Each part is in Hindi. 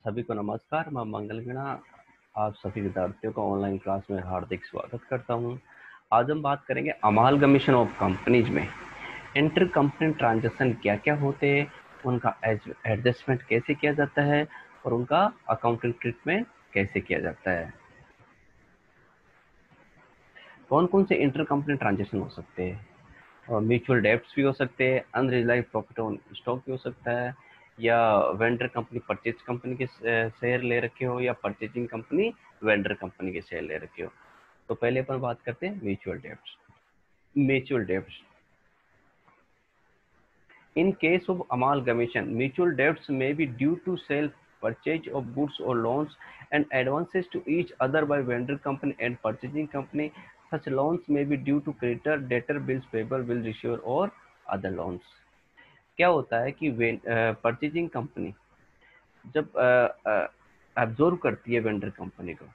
सभी को नमस्कार। मैं मंगल वीणा आप सभी विद्यार्थियों का ऑनलाइन क्लास में हार्दिक स्वागत करता हूं। आज हम बात करेंगे अमालगमेशन ऑफ कंपनीज में इंटर कंपनी ट्रांजैक्शन क्या क्या होते हैं, उनका एडजस्टमेंट कैसे किया जाता है और उनका अकाउंटिंग ट्रीटमेंट कैसे किया जाता है। कौन कौन से इंटर कंपनी ट्रांजैक्शन हो सकते हैं? और म्यूचुअल डेब्ट्स भी हो सकते हैं, अनरियलाइज्ड प्रॉफिट ऑन स्टॉक भी हो सकता है, या वेंडर कंपनी परचेज कंपनी के शेयर ले रखे हो, या परचेजिंग कंपनी वेंडर कंपनी के शेयर ले रखे हो। तो पहले अपन बात करते हैं mutual debts. Mutual debts in case of amalgamation, mutual debts may be due to sale, purchase of goods or loans and advances to each other by vendor company and purchasing company. Such loans may be due to creditor, debtor, bills payable, bill receiver और other loans। क्या होता है कि परचेजिंग कंपनी जब एब्जॉर्व करती है वेंडर कंपनी को,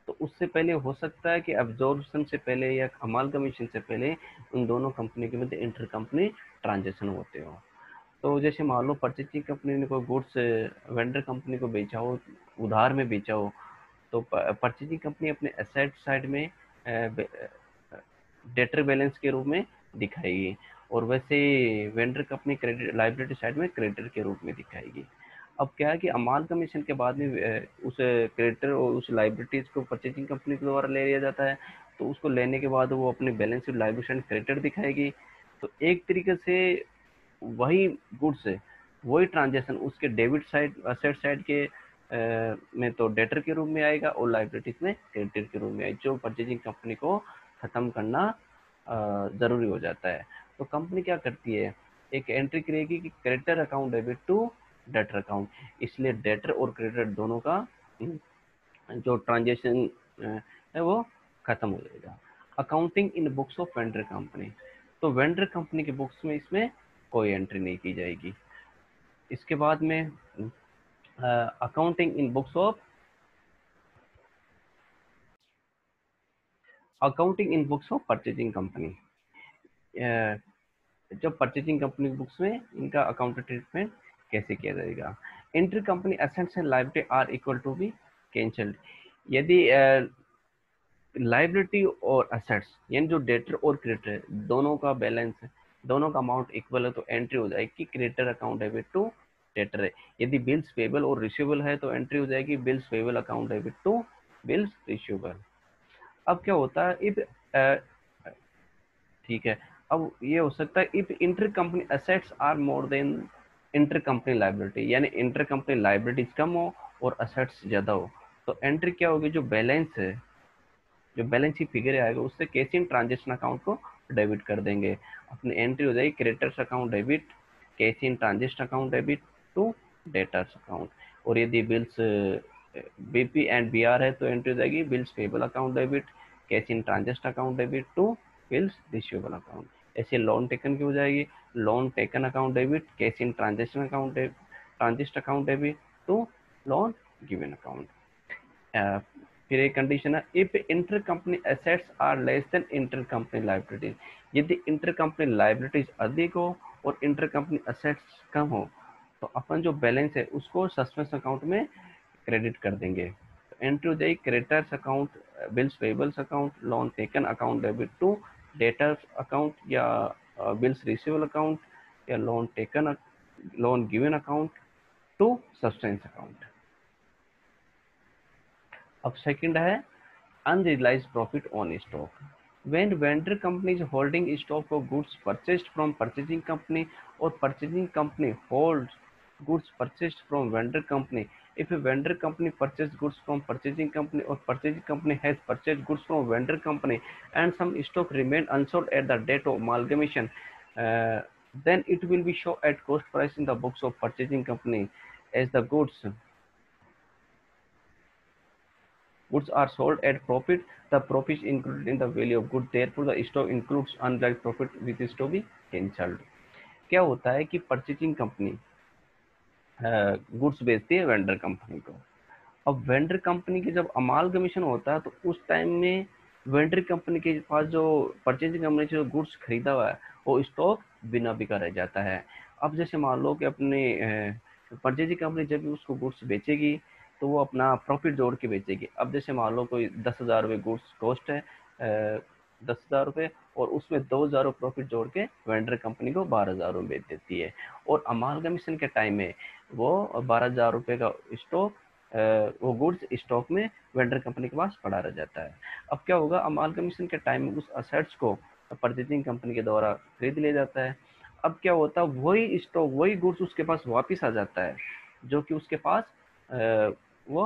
तो उससे पहले हो सकता है कि एब्जॉर्प्शन से पहले या अमालगमेशन से पहले उन दोनों कंपनी के मध्य इंटर कंपनी ट्रांजेक्शन होते हो। तो जैसे मान लो परचेजिंग कंपनी ने कोई गुड्स वेंडर कंपनी को बेचा हो, उधार में बेचा हो, तो परचेजिंग कंपनी अपने एसेट साइड में डेटर बैलेंस के रूप में दिखाएगी, और वैसे vendor company credit liability side में क्रेडिटर के रूप में दिखाएगी। अब क्या है कि अमालगमेशन के बाद में उस क्रेडिटर और उस लाइबिलिटीज को परचेजिंग कंपनी के द्वारा ले लिया जाता है, तो उसको लेने के बाद वो अपने बैलेंस शीट लाइबिलिटी क्रेडिटर दिखाएगी। तो एक तरीके से वही गुड्स है, वही ट्रांजेक्शन उसके डेबिट साइड असेट साइड के में तो डेटर के रूप में आएगा और लाइबिलिटीज में क्रेडिटर के रूप में आएगा, जो परचेजिंग कंपनी को खत्म करना जरूरी हो जाता है। तो कंपनी क्या करती है, एक एंट्री करेगी कि creditor account debit to debtor account, इसलिए डेटर और क्रेडिटर दोनों का जो ट्रांजेक्शन है वो खत्म हो जाएगा। Accounting in books of vendor company, तो वेंडर कंपनी के बुक्स में इसमें कोई एंट्री नहीं की जाएगी। इसके बाद में accounting in books of purchasing company, जब परचेजिंग कंपनी बुक्स में इनका अकाउंटिंग ट्रीटमेंट कैसे किया जाएगा। Inter company assets and liability are equal to be cancelled, यदि लाइबिलिटी और असेट्स यानी जो डेटर और क्रेडिटर दोनों का बैलेंस है, दोनों का अमाउंट इक्वल है, तो एंट्री हो जाएगी creditor account debit to debtor है। यदि बिल्स पेबल और रिसीवेबल है तो एंट्री हो जाएगी bills payable account debit to bills receivable. अब क्या होता है इफ ठीक है, अब ये हो सकता है if inter company assets are more than inter company liability, यानी इंटर कंपनी लाइबिलिटीज कम हो और असेट्स ज्यादा हो, तो एंट्री क्या होगी, जो बैलेंस है, जो बैलेंस की फिगर आएगा उससे कैश इन ट्रांजेक्शन अकाउंट को डेबिट कर देंगे। अपनी एंट्री हो जाएगी creditors account debit cash in transaction account debit to debtors account, और यदि बिल्स बीपी एंड बीआर है तो एंट्री हो जाएगी bills payable account debit cash in transaction account debit to bills receivable account. ऐसे लोन टेकन की हो जाएगी loan taken account debit cash in transaction account transact account debit to loan given account. फिर एक कंडीशन है if inter company assets are less than inter company liabilities, यदि इंटर कंपनी लाइबिलिटीज अधिक हो और इंटर कंपनी एसेट्स कम हो, तो अपन जो बैलेंस है उसको सस्पेंस अकाउंट में क्रेडिट कर देंगे। तो एंट्री हो जाएगी creditors account bills payables account loan taken account debit to debtors account, या बिल्स रिसीवेबल अकाउंट, या loan taken loan given account to suspense account. अब सेकंड है unrealized profit on stock. When vendor company is holding stock of goods purchased from purchasing company or purchasing company holds goods purchased from vendor company, if a vendor company purchased goods from purchasing company or purchasing company has purchased goods from vendor company and some stock remain unsold at the date of amalgamation, uh, then it will be shown at cost price in the books of purchasing company as the goods are sold at profit, the profit is included in the value of good, therefore the stock includes unrealized profit which is to be cancelled। क्या होता है कि परचेजिंग कंपनी गुड्स बेचती है वेंडर कंपनी को। अब वेंडर कंपनी की जब अमालगमेशन होता है तो उस टाइम में वेंडर कंपनी के पास जो परचेजिंग कंपनी से जो गुड्स खरीदा हुआ है वो स्टॉक बिना बिका रह जाता है। अब जैसे मान लो कि अपने परचेजिंग कंपनी जब भी उसको गुड्स बेचेगी तो वो अपना प्रॉफिट जोड़ के बेचेगी। अब जैसे मान लो कोई 10,000 रुपये गुड्स कॉस्ट है, 10,000 रुपये, और उसमें 2,000 प्रॉफिट जोड़ के वेंडर कंपनी को 12,000 रुपये बेच देती है। और अमालगमेशन के टाइम में वो 12,000 रुपये का स्टॉक, वो गुड्स स्टॉक में वेंडर कंपनी के पास पड़ा रह जाता है। अब क्या होगा, अमालगमेशन के टाइम में उस असेट्स को परचेजिंग कंपनी के द्वारा खरीद लिया जाता है। अब क्या होता है, वही स्टॉक, वही गुड्स उसके पास वापस आ जाता है, जो कि उसके पास वो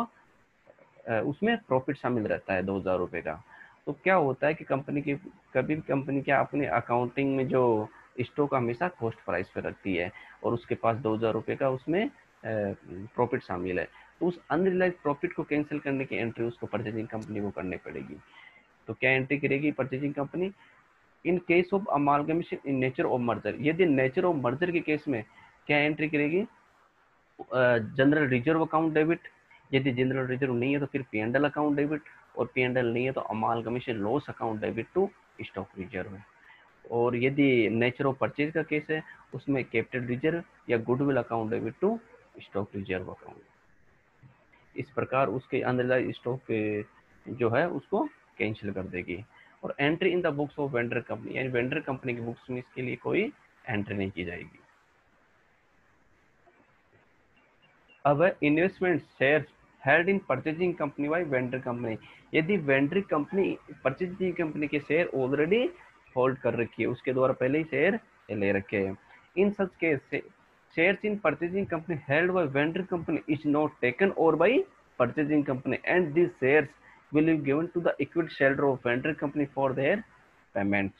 उसमें प्रॉफिट शामिल रहता है 2,000 रुपये का। तो क्या होता है कि कंपनी की, कभी भी कंपनी क्या अपने अकाउंटिंग में जो स्टॉक हमेशा कॉस्ट प्राइस पे रखती है, और उसके पास 2,000 रुपये का उसमें प्रॉफिट शामिल है, तो उस अनरियलाइज प्रॉफिट को कैंसिल करने की एंट्री उसको परचेजिंग कंपनी को करनी पड़ेगी। तो क्या एंट्री करेगी purchasing company? In case of amalgamation in nature of merger, यदि नेचर ऑफ मर्जर के केस में क्या एंट्री करेगी? General reserve account debit. यदि जनरल रिजर्व नहीं है तो फिर पी&एल अकाउंट डेबिट, और पी&एल नहीं है तो amalgamation loss account debit to stock reserve. और यदि नेचर ऑफ परचेज का केस है, उसमें कैपिटल रिजर्व या goodwill account debit to stock reserve account. इस प्रकार उसके अनरियलाइज स्टॉक जो है उसको कैंसिल कर देगी। और entry in the books of vendor company, यानी वेंडर कंपनी की बुक्स में इसके लिए कोई एंट्री नहीं की जाएगी। अब investment shares held in purchasing company by vendor company, यदि वेंडर कंपनी परचेजिंग कंपनी के शेयर ऑलरेडी होल्ड कर रखी है, उसके द्वारा पहले ही शेयर ले रखे हैं, in such case shares in purchasing company held by vendor company is not taken over by purchasing company and this shares will be given to the equity shareholder of vendor company for their payment.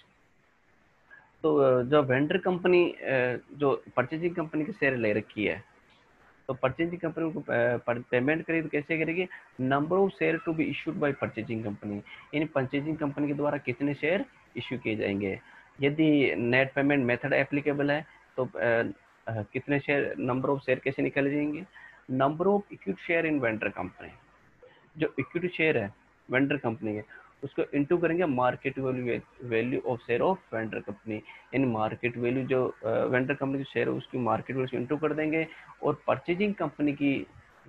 तो जो वेंडर कंपनी जो परचेजिंग कंपनी के शेयर ले रखी है, तो परचेजिंग कंपनी को पेमेंट करेगी तो कैसे करेगी? Number of share to be issued by purchasing company, यानी परचेजिंग कंपनी के द्वारा कितने शेयर इश्यू किए जाएंगे। यदि नेट पेमेंट मेथड एप्लीकेबल है तो कितने शेयर, नंबर ऑफ शेयर कैसे निकाले जाएंगे? Number of equity share in vendor company, जो इक्विटी शेयर है वेंडर कंपनी के, उसको इंटू करेंगे market value of share of vendor company, यानी मार्केट वैल्यू जो वेंडर कंपनी की शेयर है उसकी मार्केट वैल्यू इंटू कर देंगे, और परचेजिंग कंपनी की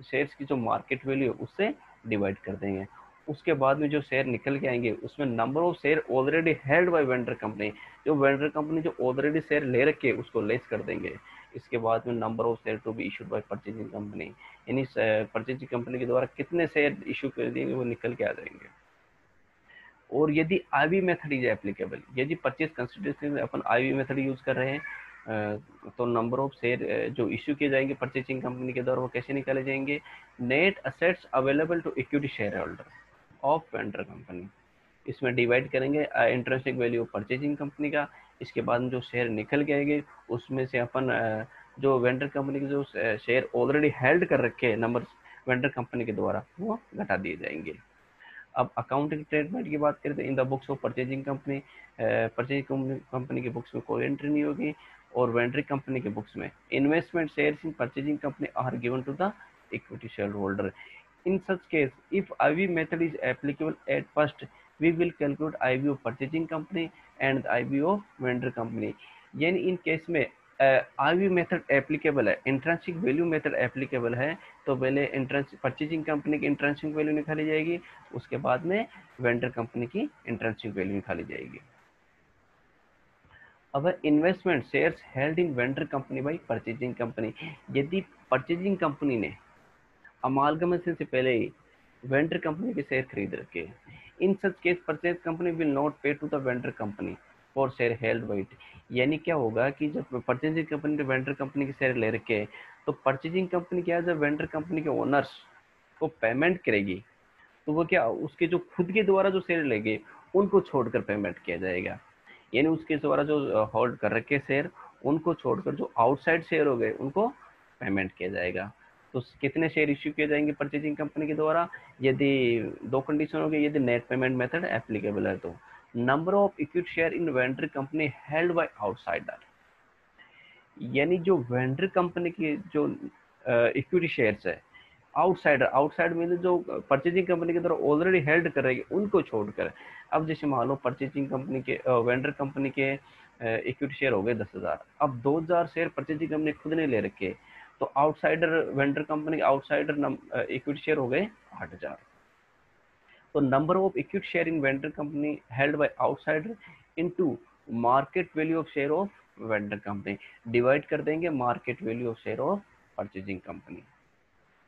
शेयर्स की जो मार्केट वैल्यू है उससे डिवाइड कर देंगे। उसके बाद में जो शेयर निकल के आएंगे उसमें number of share already held by vendor company, जो वेंडर कंपनी जो ऑलरेडी शेयर ले रखे उसको लेस कर देंगे। इसके बाद में number of share to be issued by purchasing company, यानी परचेजिंग कंपनी के द्वारा कितने शेयर इशू कर दिए वो निकल के आ जाएंगे। और यदि आईवी मेथड इज एप्लीकेबल, यदि परचेज कंसिडरेशन में अपन आईवी मेथड यूज कर रहे हैं, तो नंबर ऑफ शेयर जो इश्यू किए जाएंगे परचेजिंग कंपनी के द्वारा वो कैसे निकाले जाएंगे? Net assets available to equity share holder of vendor company, इसमें डिवाइड करेंगे इंट्रिंसिक वैल्यू परचेजिंग कंपनी का। इसके बाद में जो शेयर निकल के आएंगे उसमें से अपन जो वेंडर कंपनी के जो शेयर ऑलरेडी हेल्ड कर रखे हैं नंबर वेंडर कंपनी के द्वारा वो घटा दिए जाएंगे। अब अकाउंटिंग ट्रीटमेंट की बात करें तो in the books of purchasing company, purchasing company की बुक्स में कोई एंट्री नहीं होगी, और वेंडर कंपनी के बुक्स में investment shares in purchasing company are given to the equity share holder. In such case, if IV method is applicable at first, we will calculate IV of purchasing company and IV of vendor company. यानी इन केस में IV मेथड एप्लीकेबल है, इंट्रेंसिक वैल्यू मेथड एप्लीकेबल है, तो पहले परचेजिंग कंपनी की इंट्रेंसिक वैल्यू निकाली जाएगी, उसके बाद में वेंडर कंपनी की इंट्रेंसिक वैल्यू निकाली जाएगी। अब investment shares held in vendor company by purchasing company, यदि परचेजिंग कंपनी ने अमालगमेशन से पहले ही वेंडर कंपनी के शेयर खरीद रखे, in such case purchase company will not pay to the vendor company for share held by it. यानी क्या होगा कि जब परचेजिंग कंपनी ने वेंडर कंपनी के शेयर ले रखे, तो परचेजिंग कंपनी क्या है, जब वेंडर कंपनी के ओनर्स को पेमेंट करेगी तो वो क्या, उसके जो खुद के द्वारा जो शेयर लेंगे उनको छोड़कर पेमेंट किया जाएगा, यानी उसके द्वारा जो होल्ड कर रखे शेयर उनको छोड़कर जो आउटसाइड शेयर हो गए उनको पेमेंट किया जाएगा। तो कितने शेयर इश्यू किए जाएंगे परचेजिंग कंपनी के द्वारा? यदि दो कंडीशन हो गई, यदि नेट पेमेंट मेथड एप्लीकेबल है तो number of equity share in vendor company held by outsider, यानी जो वेंडर कंपनी की जो इक्विटी शेयर्स है आउटसाइडर, आउटसाइड में जो परचेजिंग कंपनी के द्वारा ऑलरेडी हेल्ड कर रही है उनको छोड़कर। अब जैसे मान लो परचेजिंग कंपनी के वेंडर कंपनी के इक्विटी शेयर हो गए 10,000, अब 2,000 शेयर परचेजिंग कंपनी खुद ने ले रखे, तो outsider vendor company outsider equity share हो गए 8,000। तो number of equity share in vendor company held by outsider into market value of share of vendor company, divide कर देंगे market value of share of purchasing company.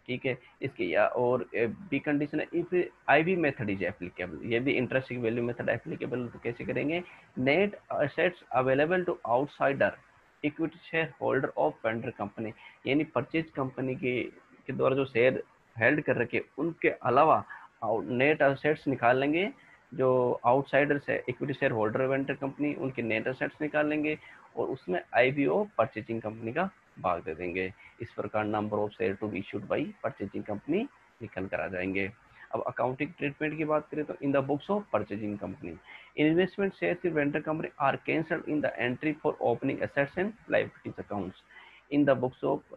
ठीक है, इसकी या और बी कंडीशन है if IV method is applicable, ये भी इंटरेस्टिंग वैल्यू मेथड एप्लीकेबल तो कैसे करेंगे, net assets available to outsider equity share holder of vendor company, यानी परचेज कंपनी के द्वारा जो शेयर हेल्ड कर रखे उनके अलावा नेट असेट्स निकाल लेंगे, जो आउटसाइडर से equity share holder vendor company उनके नेट असेट्स निकाल लेंगे और उसमें आईवीओ परचेजिंग कंपनी का भाग दे देंगे। इस प्रकार number of share to be issued by purchasing company निकल कर आ जाएंगे। अब अकाउंटिंग ट्रीटमेंट की बात करें तो in the books of purchasing company investment shares in vendor company are cancelled in the entry for opening assets and liabilities accounts. In the books of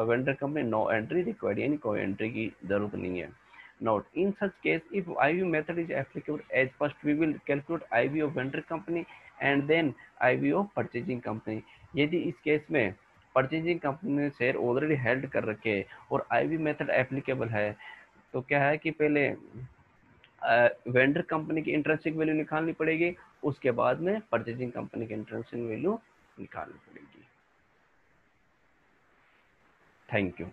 vendor company no entry required, यानी कोई एंट्री की जरूरत नहीं है। Note, in such case, if IV method is applicable, as first we will calculate IV of vendor company and then IV of purchasing company। यदि इस केस में परचेजिंग कंपनी ने शेयर ऑलरेडी हेल्ड कर रखे और आईवी मेथड एप्लीकेबल है, तो क्या है कि पहले वेंडर कंपनी की इंट्रिंसिक वैल्यू निकालनी पड़ेगी, उसके बाद में परचेजिंग कंपनी की इंट्रिंसिक वैल्यू निकालनी पड़ेगी। Thank you.